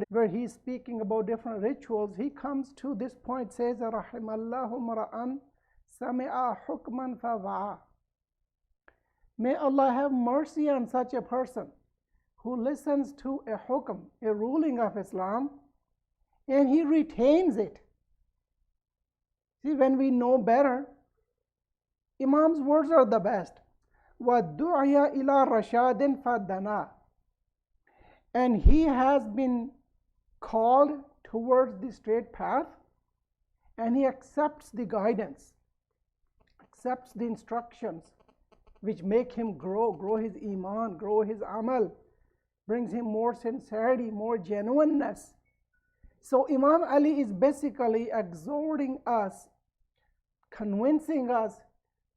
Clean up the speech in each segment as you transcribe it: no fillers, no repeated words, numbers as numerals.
where he's speaking about different rituals, he comes to this point, says, Rahimallahu mara'an sami'a hukman fawa'a. May Allah have mercy on such a person who listens to a hukm, a ruling of Islam, and he retains it. See, when we know better, Imam's words are the best. وَالدُّعْيَا إِلَى رَشَادٍ فَدَّنَا. And he has been called towards the straight path, and he accepts the guidance, accepts the instructions which make him grow his iman, grow his amal, brings him more sincerity, more genuineness. So Imam Ali is basically exhorting us, convincing us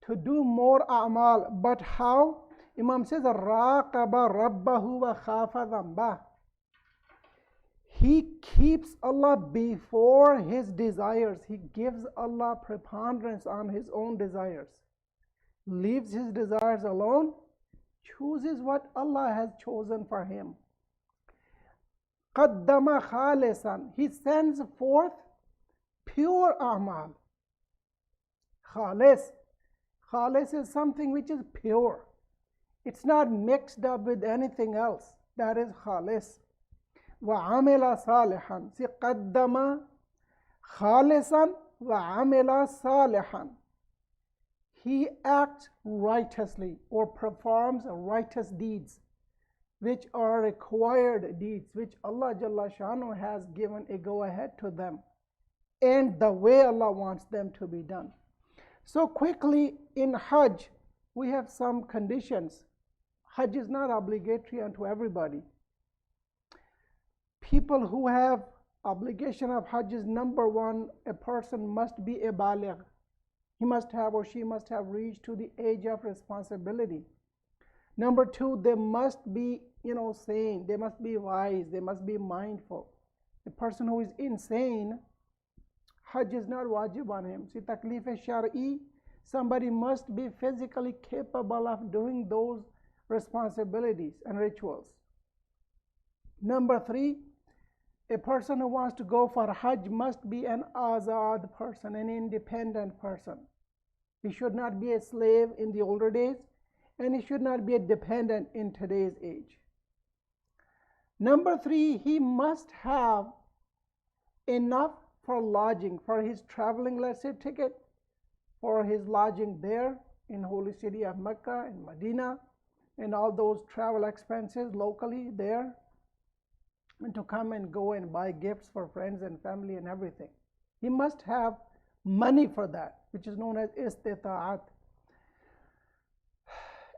to do more a'mal. But how? Imam says, رَاقَبَ رَبَّهُ وَخَافَ ذَنْبَهُ. He keeps Allah before his desires. He gives Allah preponderance on his own desires. Leaves his desires alone, chooses what Allah has chosen for him. قَدَّمَ خَالِصًا. He sends forth pure a'mal. Khalis. Khalis is something which is pure. It's not mixed up with anything else. That is khalis. وَعَمِلَ صَالِحًا. See, قَدَّمَ خَالِصًا وَعَمِلَ صَالِحًا. He acts righteously or performs righteous deeds, which are required deeds, which Allah Jalla Shanu has given a go-ahead to them, and the way Allah wants them to be done. So quickly, in Hajj, we have some conditions. Hajj is not obligatory unto everybody. People who have obligation of Hajj is, number one, a person must be a baligh. He must have or she must have reached to the age of responsibility. Number two, they must be, sane. They must be wise. They must be mindful. A person who is insane, Hajj is not wajib on him. See, taklif-e-shar'i, somebody must be physically capable of doing those responsibilities and rituals. Number three, a person who wants to go for Hajj must be an azad person, an independent person. He should not be a slave in the older days, and he should not be a dependent in today's age. Number three, he must have enough for lodging, for his traveling, let's say, ticket, for his lodging there in holy city of Mecca and Medina, and all those travel expenses locally there, and to come and go and buy gifts for friends and family and everything. He must have money for that, which is known as istita'at.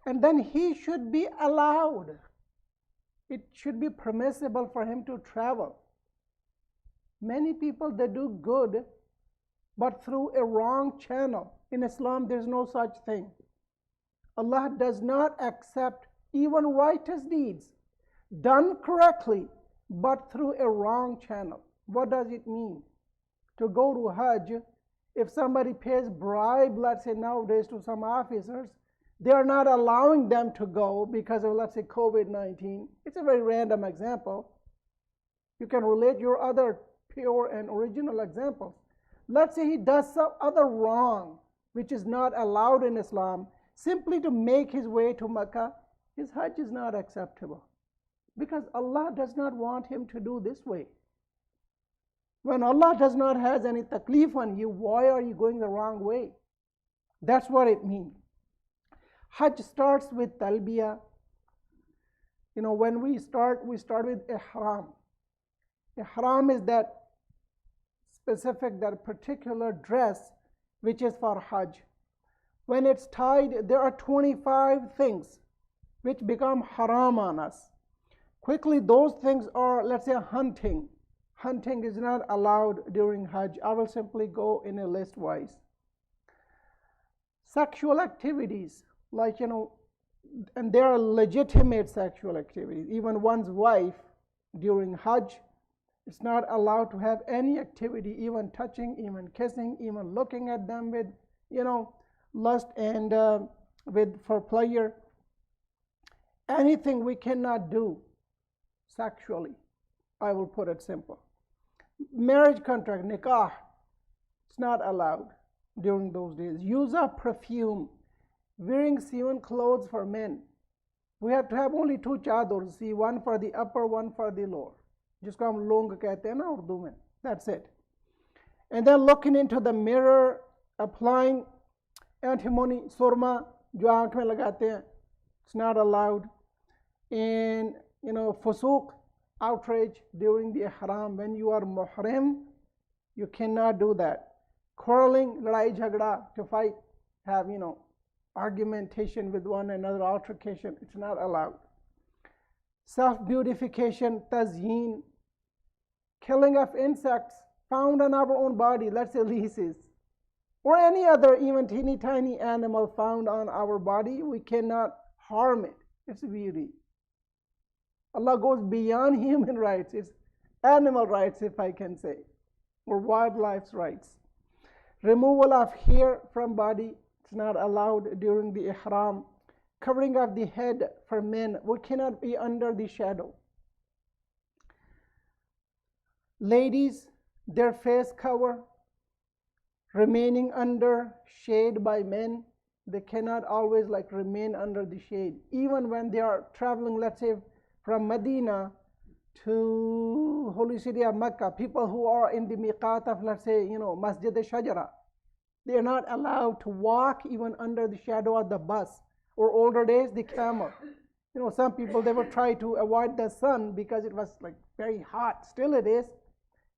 And then he should be allowed. It should be permissible for him to travel. Many people, they do good, but through a wrong channel. In Islam, there's no such thing. Allah does not accept even righteous deeds done correctly, but through a wrong channel. What does it mean? To go to Hajj, if somebody pays bribe, let's say nowadays, to some officers, they are not allowing them to go because of, let's say, COVID-19. It's a very random example. You can relate your other pure and original examples. Let's say he does some other wrong, which is not allowed in Islam, simply to make his way to Mecca. His Hajj is not acceptable, because Allah does not want him to do this way. When Allah does not have any taklif on you, why are you going the wrong way? That's what it means. Hajj starts with talbiyah. When we start with ihram. Ihram is that specific, that particular dress which is for Hajj. When it's tied, there are 25 things which become haram on us. Quickly, those things are, let's say, hunting. Hunting is not allowed during Hajj. I will simply go in a list wise. Sexual activities, like, and there are legitimate sexual activities. Even one's wife during Hajj, it's not allowed to have any activity, even touching, even kissing, even looking at them with, lust and for pleasure. Anything we cannot do sexually I will put it simple. Marriage contract, nikah, it's not allowed during those days. Use of perfume, wearing sewn clothes for men. We have to have only 2 chadors, see, one for the upper, one for the lower. जिसको हम लोंग कहते हैं ना उर्दू में. That's it. And then looking into the mirror, applying antimony, surma, जो आँख में लगाते हैं, it's not allowed. And fusuq, outrage during the ihram. When you are muhrim, you cannot do that. Quarreling, ladai jhagda, to fight, have argumentation with one another, altercation, it's not allowed. Self-beautification, tazyeen, killing of insects found on our own body, let's say leases, or any other even teeny tiny animal found on our body, we cannot harm it. It's beauty. Allah goes beyond human rights. It's animal rights, if I can say, or wildlife's rights. Removal of hair from body, it's not allowed during the ihram. Covering of the head for men, we cannot be under the shadow. Ladies, their face cover, remaining under shade by men. They cannot always remain under the shade. Even when they are traveling, let's say, from Medina to Holy City of Mecca, people who are in the miqat of, let's say, Masjid al-Shajara, they are not allowed to walk even under the shadow of the bus. Or older days, the camel. Some people, they will try to avoid the sun because it was very hot. Still it is.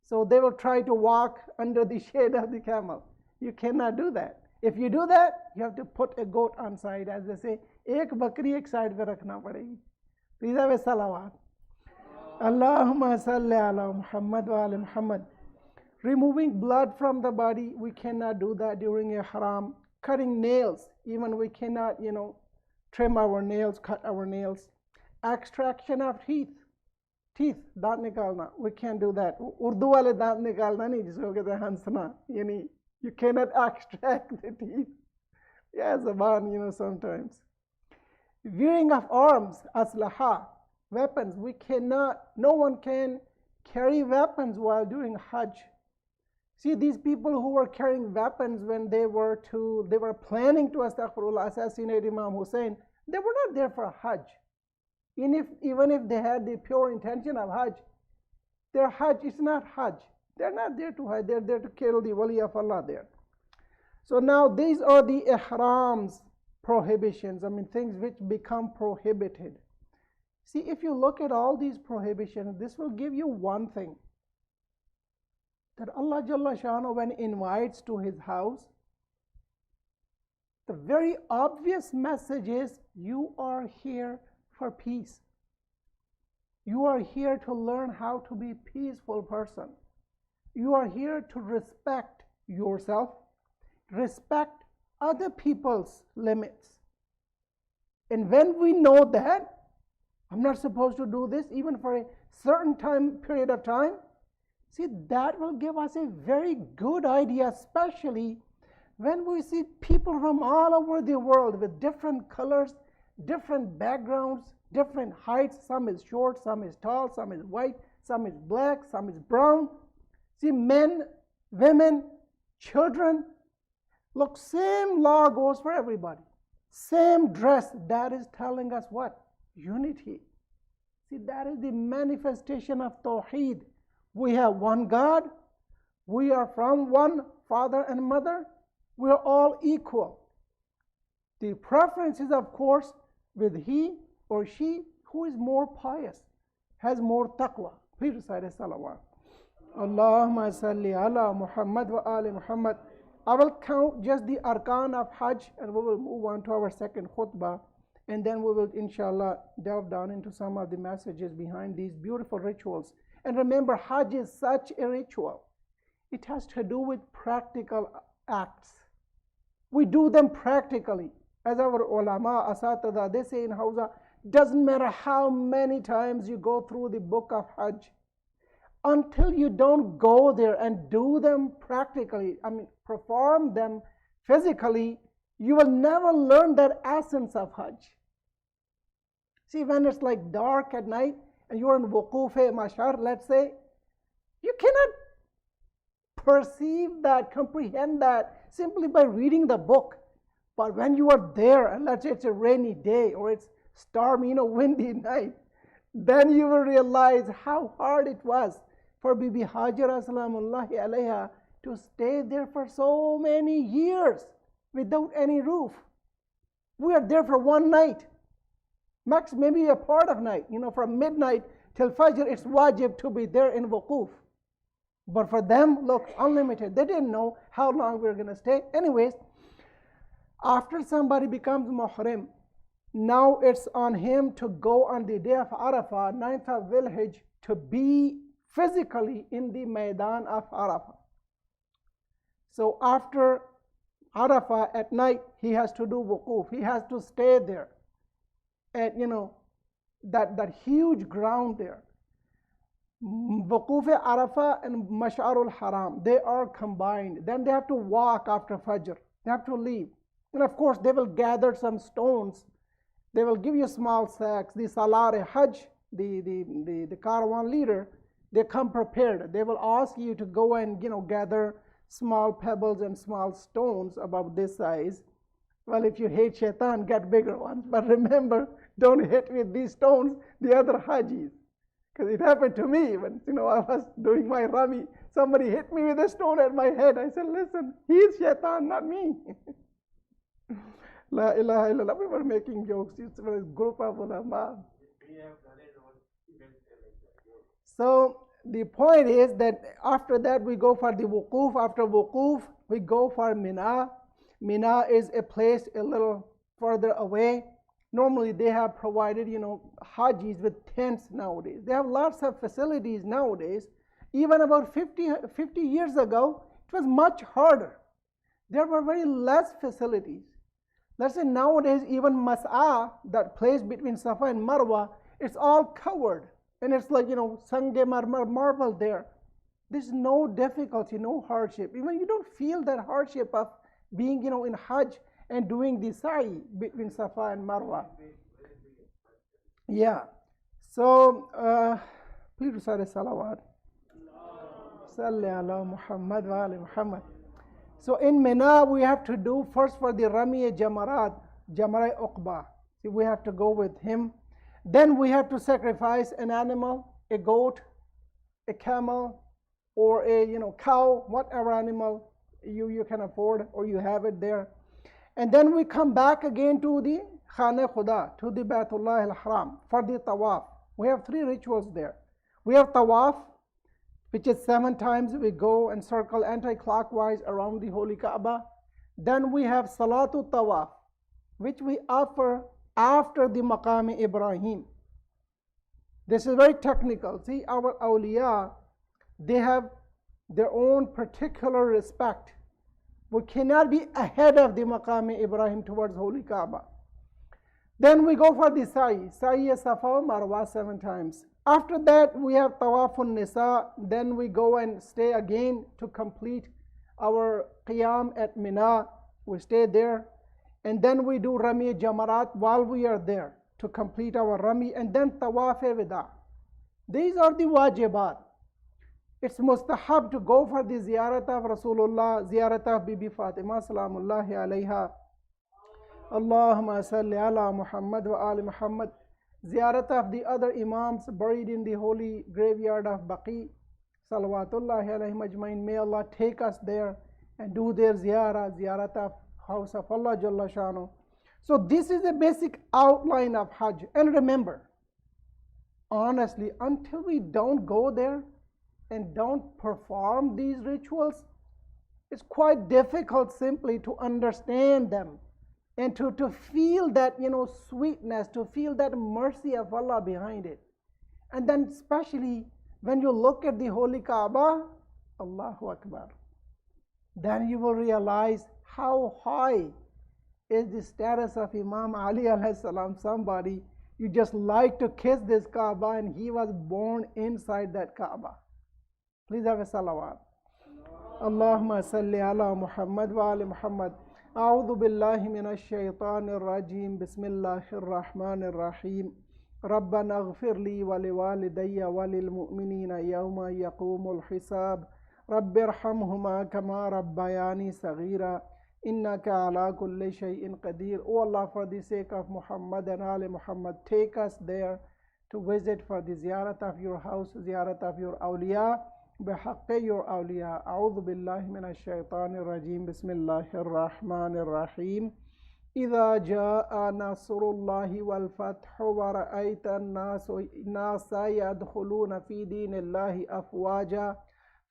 So they will try to walk under the shade of the camel. You cannot do that. If you do that, you have to put a goat on side. As they say, ek bakri ek side pe rakhna padegi. Please have a salawat. Allahumma salli ala Muhammad wa ala Muhammad. Removing blood from the body, we cannot do that during ihram. Cutting nails, even we cannot, trim our nails, cut our nails. Extraction of teeth. Teeth, दांत निकालना, we can't do that. Urdu वाले दांत निकालना नहीं, जिसको कहते हैं हंसना. You cannot extract the teeth. Yeah, Zaban, sometimes. Wearing of arms, aslaha, weapons. No one can carry weapons while doing Hajj. See, these people who were carrying weapons when they were planning to assassinate Imam Hussain, they were not there for Hajj. Even if they had the pure intention of Hajj, their Hajj is not Hajj. They're not there to Hajj, they're there to kill the wali of Allah there. So now these are the ihram's prohibitions, things which become prohibited. See, if you look at all these prohibitions, this will give you one thing. That Allah Jalla Sha'anu, when invites to His house, the very obvious message is, you are here for peace. You are here to learn how to be a peaceful person. You are here to respect yourself, respect other people's limits. And when we know that, I'm not supposed to do this even for a certain period of time, see, that will give us a very good idea, especially when we see people from all over the world with different colors, different backgrounds, different heights. Some is short, some is tall, some is white, some is black, some is brown. See, men, women, children. Look, same law goes for everybody. Same dress. That is telling us what? Unity. See, that is the manifestation of Tawheed. We have one God. We are from one father and mother. We are all equal. The preference is, of course, with he or she who is more pious, has more taqwa. Please recite a salawat. Allahumma salli ala Muhammad wa ali Muhammad. I will count just the arkan of Hajj and we will move on to our second khutbah. And then we will, inshallah, delve down into some of the messages behind these beautiful rituals. And remember, Hajj is such a ritual. It has to do with practical acts. We do them practically. As our ulama, asatada, they say in Hausa, doesn't matter how many times you go through the book of Hajj, until you don't go there and do them practically, perform them physically, you will never learn that essence of Hajj. See, when it's dark at night and you're in wuquf mashar, let's say, you cannot perceive that, comprehend that simply by reading the book. But when you are there, and let's say it's a rainy day or it's stormy, windy night, then you will realize how hard it was for Bibi Hajara salamullahi alayha to stay there for so many years without any roof. We are there for one night, max maybe a part of night. From midnight till Fajr, it's wajib to be there in wuquf. But for them, look, unlimited. They didn't know how long we were going to stay. Anyways, after somebody becomes muhrim, now it's on him to go on the day of Arafah, 9th of Dhul-Hijjah, to be physically in the Maidan of Arafah. So after Arafah at night, he has to do wuquf. He has to stay there at, that huge ground there. Wuquf Arafah and Mash'arul Haram, they are combined. Then they have to walk after Fajr. They have to leave. And of course, they will gather some stones. They will give you small sacks. The Salare Hajj, the caravan leader, they come prepared. They will ask you to go and gather small pebbles and small stones about this size. Well, if you hate shaitan, get bigger ones. But remember, don't hit with these stones the other Hajjis. Because it happened to me when I was doing my Rami. Somebody hit me with a stone at my head. I said, listen, he's shaitan, not me. La ilaha illallah. We were making jokes. It's a group of ulama. So the point is that after that we go for the wuquf. After wuquf, we go for Mina. Mina is a place a little further away. Normally they have provided, Hajjis with tents nowadays. They have lots of facilities nowadays. Even about 50 years ago, it was much harder. There were very less facilities. Let's say nowadays even Mas'a, that place between Safa and Marwa, it's all covered. And it's like, sange marble there. There's no difficulty, no hardship. Even you don't feel that hardship of being, in Hajj and doing the sa'i between Safa and Marwa. Yeah. So, please recite salawat. Salli ala Muhammad wa ali Muhammad. So in Mina, we have to do first for the Rami Jamarat, Jamarai Uqba. See, we have to go with him. Then we have to sacrifice an animal, a goat, a camel, or a cow, whatever animal you can afford or you have it there. And then we come back again to the Khane Khuda, to the Baitullah al-Haram for the Tawaf. We have 3 rituals there. We have Tawaf, which is 7 times we go and circle anti-clockwise around the Holy Kaaba. Then we have Salatul Tawaf, which we offer after the Maqam Ibrahim. This is very technical. See, our awliya, they have their own particular respect. We cannot be ahead of the Maqam Ibrahim towards Holy Kaaba. Then we go for the Sa'i. Sa'i is Safa Marwa 7 times. After that, we have Tawafun Nisa. Then we go and stay again to complete our Qiyam at Mina. We stay there. And then we do Rami Jamarat while we are there to complete our Rami. And then Tawaf Wida. These are the wajibat. It's mustahab to go for the ziyarat of Rasulullah, ziyarat of Bibi Fatima salamullahi alayha. Allahumma salli ala Muhammad wa ali Muhammad. Ziyarat of the other Imams buried in the holy graveyard of Baqi. Salawatullahi alayhim ajmain. May Allah take us there and do their ziyarat of house of Allah Jalla Shanu. So this is a basic outline of Hajj. And remember, honestly, until we don't go there and don't perform these rituals, it's quite difficult simply to understand them and to feel that sweetness, to feel that mercy of Allah behind it. And then especially when you look at the Holy Kaaba, Allahu Akbar, then you will realize how high is the status of Imam Ali alayhi salam. Somebody you just like to kiss this Kaaba, and he was born inside that Kaaba. Please have a salawat. Allahumma salli ala Muhammad wa ali Muhammad. A'udhu billahi minash shaitanir rajim. Bismillahir rahmanir rahim. ربنا اغفر لي ولوالدي وللمؤمنين يوم يقوم الحساب رب ارحمهما كما ربياني صغيرا إنك على كل شيء قدير. O Allah, for the sake of Muhammad and Ali Muhammad, take us there to visit for the ziyarat of your house, ziyarat of your awliya, بحق your awliya. أعوذ بالله من الشيطان الرجيم. بسم الله الرحمن الرحيم. إذا جاء نصر الله والفتح ورأيت الناس يدخلون في دين الله أفواجا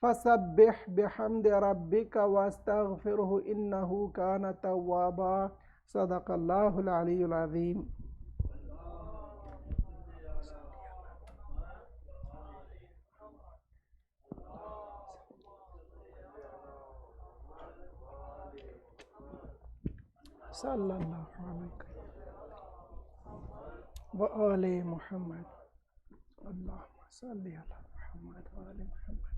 فسبح بحمد ربك واستغفره إنه كان توابا. صدق الله العلي العظيم. صلى الله عليه وآل محمد. اللهم صل على محمد وآل محمد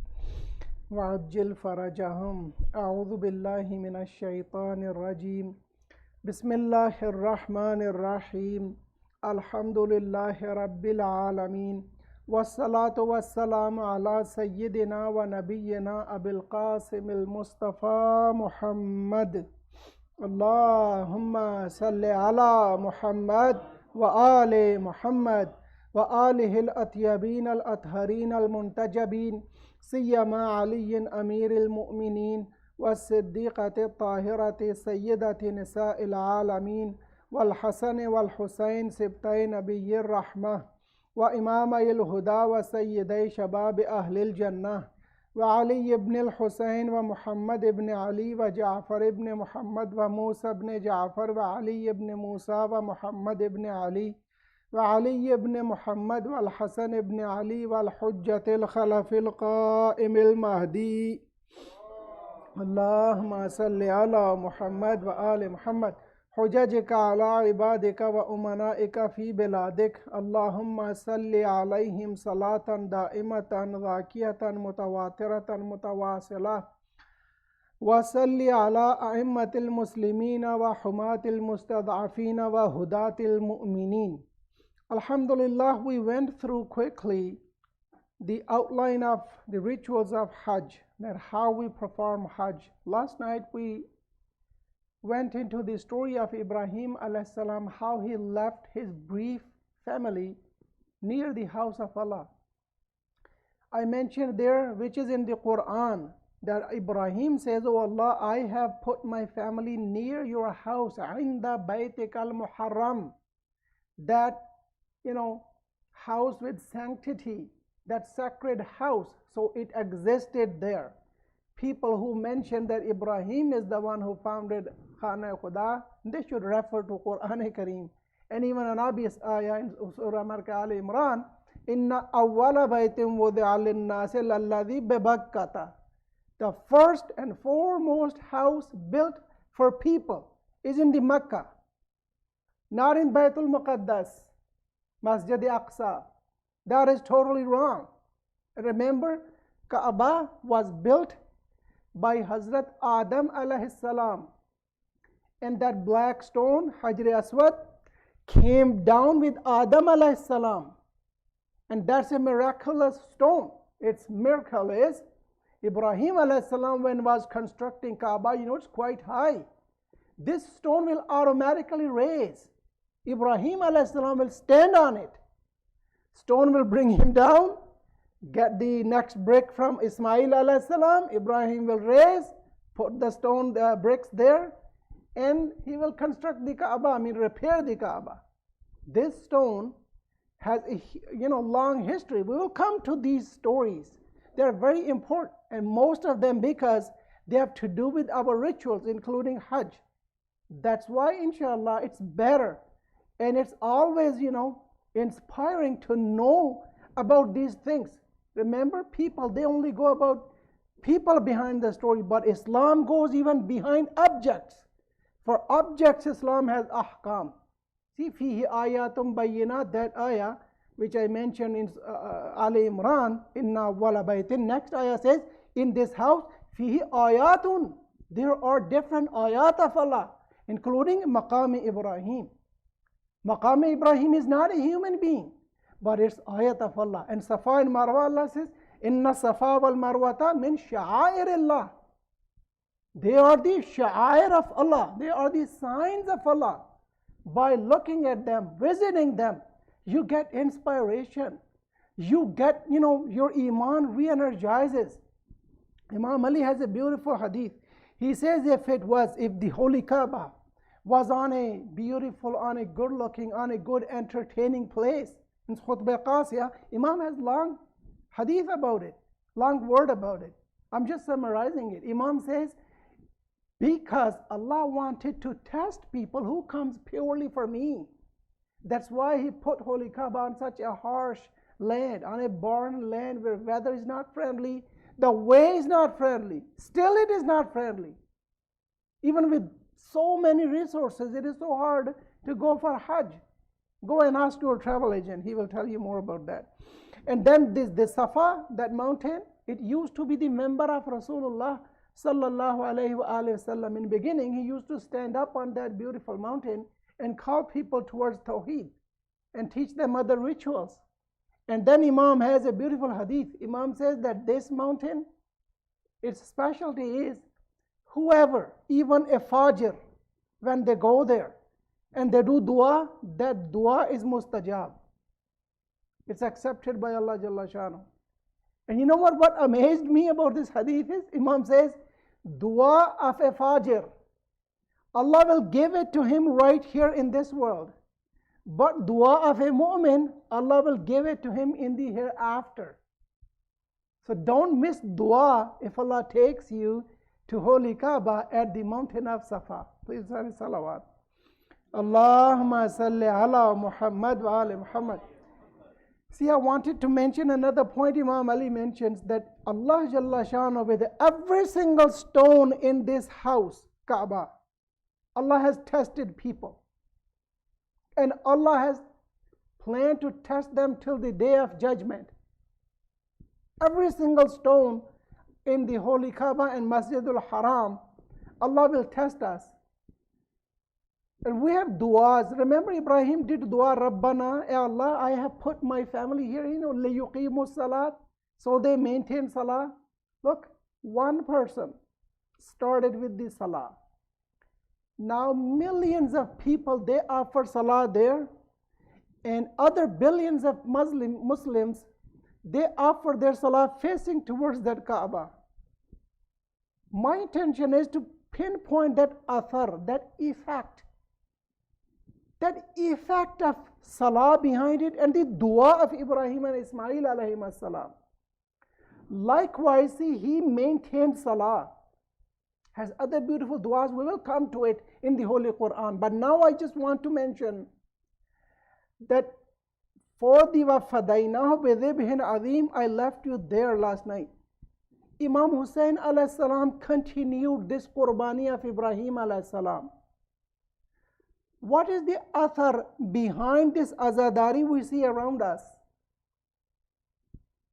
وعجل فرجهم. أعوذ بالله من الشيطان الرجيم. بسم الله الرحمن الرحيم. الحمد لله رب العالمين والصلاة والسلام على سيدنا ونبينا أبي القاسم المصطفى محمد. اللهم صل على محمد وآل محمد وآله الأطيبين الأطهرين المنتجبين سيما علي أمير المؤمنين والصديقة الطاهرة سيدة نساء العالمين والحسن والحسين سبتي نبي الرحمة وإمامي الهدى وسيدي شباب أهل الجنة وعلي بن الحسين ومحمد بن علي وجعفر بن محمد وموسى بن جعفر وعلي بن موسى ومحمد بن علي وعلي بن محمد والحسن بن علي والحجة الخلف القائم المهدي. اللهم صل على محمد وآل محمد حججك على عبادك وأمنائك في بلادك. اللهم صل عليهم صلاة دائمة ذاكية متواترة متواصلة وصل على أئمة المسلمين وحماة المستضعفين وهداة المؤمنين. Alhamdulillah, we went through quickly the outline of the rituals of Hajj, that how we perform Hajj. Last night we went into the story of Ibrahim alayhi salam, how he left his brief family near the house of Allah. I mentioned there, which is in the Quran, that Ibrahim says, "Oh Allah, I have put my family near your house, inda baytik al-muharram," that, house with sanctity, that sacred house. So it existed there. People who mention that Ibrahim is the one who founded Khana Khuda, they should refer to Quran Kareem. And even an obvious ayah in Surah Al Imran, Inna awwala baytim wudi'a lin-nasi lalladhi bibakkata. The first and foremost house built for people is in the Makkah, not in Baytul Muqaddas, Masjid Aqsa. That is totally wrong. Remember, Kaaba was built by Hazrat Adam alayhi salam, and that black stone, Hajr Aswad, came down with Adam alayhi salam, and that's a miraculous stone. Its miracle is Ibrahim alayhi salam, when was constructing Kaaba, it's quite high. This stone will automatically raise. Ibrahim alayhi salam will stand on it. Stone will bring him down, get the next brick from Ismail alayhi salam, Ibrahim will raise, put the stone, the bricks there, and he will construct the Kaaba, repair the Kaaba. This stone has a long history. We will come to these stories. They are very important, and most of them because they have to do with our rituals, including Hajj. That's why, inshallah, it's better, and it's always, inspiring to know about these things. Remember, people, they only go about people behind the story, but Islam goes even behind objects. For objects, Islam has ahkam. See, fihi ayatum bayyinat, that ayah which I mentioned in Ali Imran, inna wala baytin. Next ayah says, in this house, fihi ayatun. There are different ayat of Allah, including Maqam Ibrahim. Maqam Ibrahim is not a human being. but it's ayat of Allah. And Safa and Marwa, Allah says, Inna Safa wal Marwata min sha'airillah. They are the sha'air of Allah. They are the signs of Allah. By looking at them, visiting them, you get inspiration. You get, your iman re-energizes. Imam Ali has a beautiful hadith. He says if the Holy Kaaba was on a beautiful, on a good looking, on a good entertaining place, in Khutbah Qasiyah, Imam has long hadith about it, long word about it. I'm just summarizing it. Imam says, because Allah wanted to test people who comes purely for me. That's why He put Holy Kaaba on such a harsh land, on a barren land where weather is not friendly, the way is not friendly. Still it is not friendly. Even with so many resources, it is so hard to go for Hajj. Go and ask your travel agent. He will tell you more about that. And then this Safa, that mountain, it used to be the member of Rasulullah sallallahu alayhi wa sallam. In the beginning, he used to stand up on that beautiful mountain and call people towards Tawheed and teach them other rituals. And then Imam has a beautiful hadith. Imam says that this mountain, its specialty is whoever, even a fajr, when they go there and they do dua, that dua is mustajab. It's accepted by Allah Jalla Shanu. And you know what amazed me about this hadith is, Imam says, dua of a fajr, Allah will give it to him right here in this world. But dua of a mu'min, Allah will give it to him in the hereafter. So don't miss dua if Allah takes you to Holy Kaaba at the mountain of Safa. Please say salawat. Allahumma salli ala Muhammad wa ali Muhammad. See, I wanted to mention another point. Imam Ali mentions that Allah Jalla Shanu, with every single stone in this house, Kaaba, Allah has tested people. And Allah has planned to test them till the day of judgment. Every single stone in the Holy Kaaba and Masjidul Haram, Allah will test us. And we have du'as. Remember Ibrahim did dua, Rabbana, Allah, I have put my family here, liyuqimu salat, so they maintain salah. Look, one person started with the salah. Now millions of people, they offer salah there, and other billions of Muslims, they offer their salah facing towards that Kaaba. My intention is to pinpoint that athar, that effect of salah behind it, and the dua of Ibrahim and Ismail alayhim as-salam. Likewise, see, he maintained salah. Has other beautiful du'as. We will come to it in the Holy Quran. But now I just want to mention that for the وَفَدَيْنَاهُ بِذِبْحٍ عَظِيمٍ, I left you there last night. Imam Hussain alayhi salam continued this qurbani of Ibrahim alayhi salam. What is the athar behind this azadari we see around us?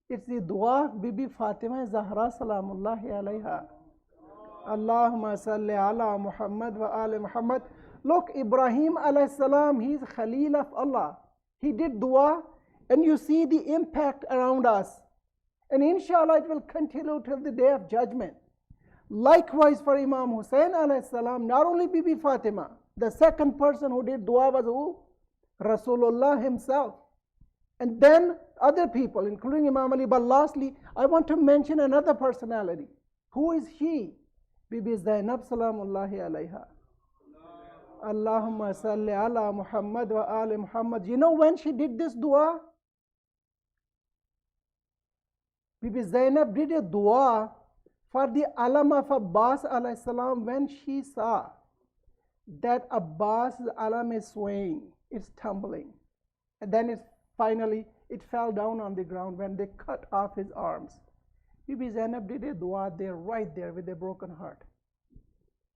It's the dua of Bibi Fatima Zahra salamullahi alayha. Allahumma salli ala Muhammad wa ali Muhammad. Look, Ibrahim alayhi salam, he's Khalil of Allah. He did dua, and you see the impact around us. And inshallah it will continue till the day of judgment. Likewise for Imam Hussain alayhi salam, not only Bibi Fatima, the second person who did dua was who? Rasulullah himself. And then other people, including Imam Ali. But lastly, I want to mention another personality. Who is she? Bibi Zainab salamullahi alayha. Allahumma salli ala Muhammad wa ali Muhammad. You know when she did this dua? Bibi Zainab did a dua for the alam of Abbas alayhi salam when she saw that Abbas' alam is swaying, it's tumbling. And then it fell down on the ground when they cut off his arms. Bibi Zainab did a dua there, right there with a broken heart.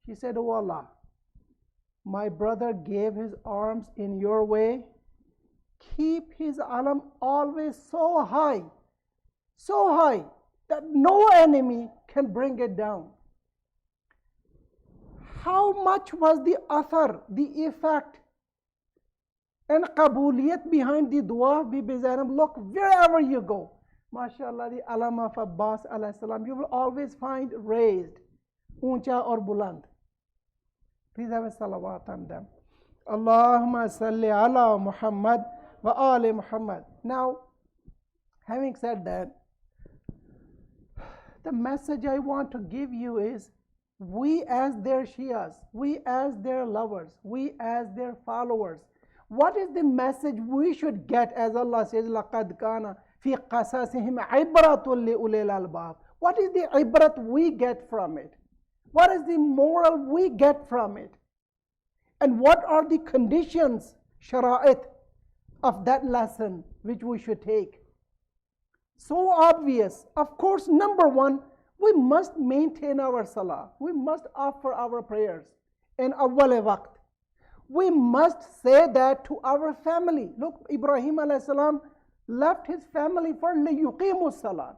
She said, "Oh Allah, my brother gave his arms in your way. Keep his alam always so high that no enemy can bring it down." How much was the athar, the effect And qabuliyat behind the dua of Bibi Zainab. Look, wherever you go, mashallah, the alam of Abbas alayhi salam, you will always find raised, uncha or buland. Please have a salawat on them. Allahumma salli ala Muhammad wa ali Muhammad. Now, having said that, the message I want to give you is, we as their Shias, we as their lovers, we as their followers, what is the message we should get? As Allah says, لَقَدْ كَانَ فِي قَصَصِهِمْ عِبْرَةٌ لِأُولِي الْأَلْبَابِ. What is the ibrat we get from it? What is the moral we get from it? And what are the conditions, shara'it, of that lesson which we should take? So obvious. Of course, number one, we must maintain our salah. We must offer our prayers in awwal waqt. We must say that to our family. Look, Ibrahim alayhi salam left his family for liyuqimu salah.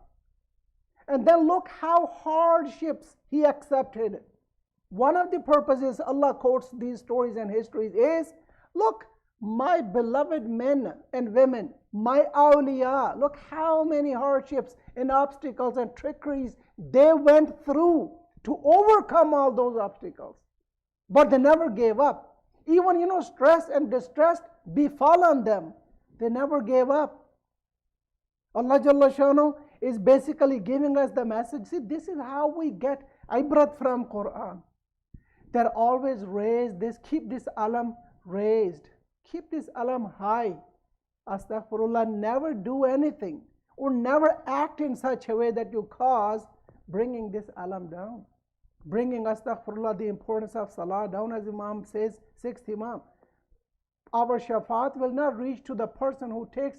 And then look how hardships he accepted. One of the purposes Allah quotes these stories and histories is, look, my beloved men and women, my awliya, look how many hardships and obstacles and trickeries they went through to overcome all those obstacles. But they never gave up. Even, stress and distress befall on them. They never gave up. Allah Jalla Shanu is basically giving us the message. See, this is how we get ibrat from Quran. They're always raised. Keep this alam raised. Keep this alam high. Astaghfirullah, never do anything or never act in such a way that you cause bringing this alam down. Bringing, astaghfirullah, the importance of salah down, as Imam says, sixth Imam. Our shafaat will not reach to the person who takes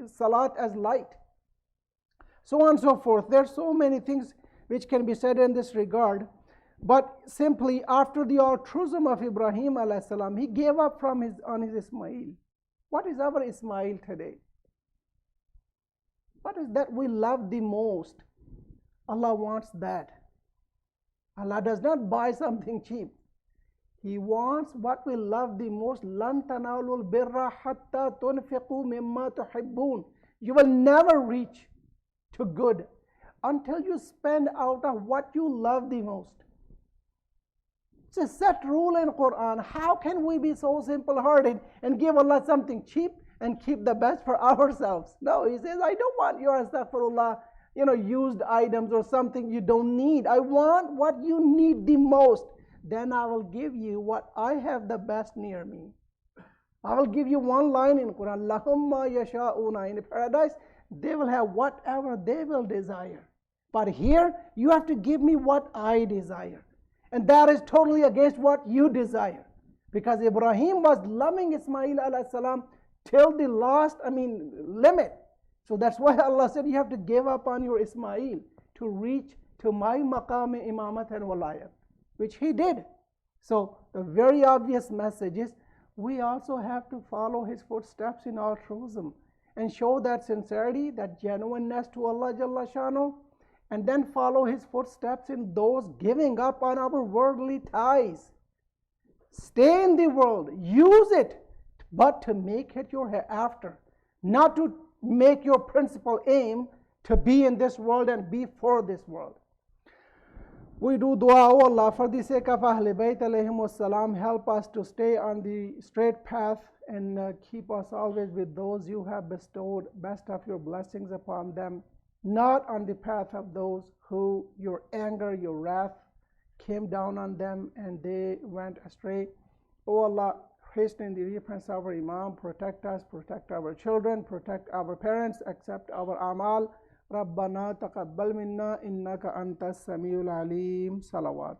salat as light. So on and so forth. There are so many things which can be said in this regard. But simply, after the altruism of Ibrahim alayhi salam, he gave up on his Ismail. What is our Ismail today? What is that we love the most? Allah wants that. Allah does not buy something cheap. He wants what we love the most. لَن تَنَالُوا الْبِرَّ حَتَّى تُنْفِقُوا مِمَّا تُحِبُّونَ. You will never reach to good until you spend out of what you love the most. It's a set rule in Quran. How can we be so simple-hearted and give Allah something cheap and keep the best for ourselves? No, He says, I don't want your astaghfirullah, used items or something you don't need. I want what you need the most. Then I will give you what I have the best near me. I will give you one line in Quran, lahum ma yasha'una. In paradise, they will have whatever they will desire. But here, you have to give me what I desire. And that is totally against what you desire. Because Ibrahim was loving Ismail alayhi salam till the last, limit. So that's why Allah said you have to give up on your Ismail to reach to my maqam imamat and walayat, which he did. So the very obvious message is we also have to follow his footsteps in altruism and show that sincerity, that genuineness to Allah Jalla Shanu, and then follow his footsteps in those giving up on our worldly ties. Stay in the world, use it, but to make it your hereafter, not to make your principal aim to be in this world and be for this world. We do dua, O Allah, for the sake of Ahl Bayt alayhimus salam, help us to stay on the straight path and keep us always with those you have bestowed best of your blessings upon them, not on the path of those who your anger, your wrath came down on them and they went astray. O Allah, hasten the repentance of our Imam, protect us, protect our children, protect our parents, accept our amal. ربنا تقبل منا إنك أنت السميع العليم. صلوات.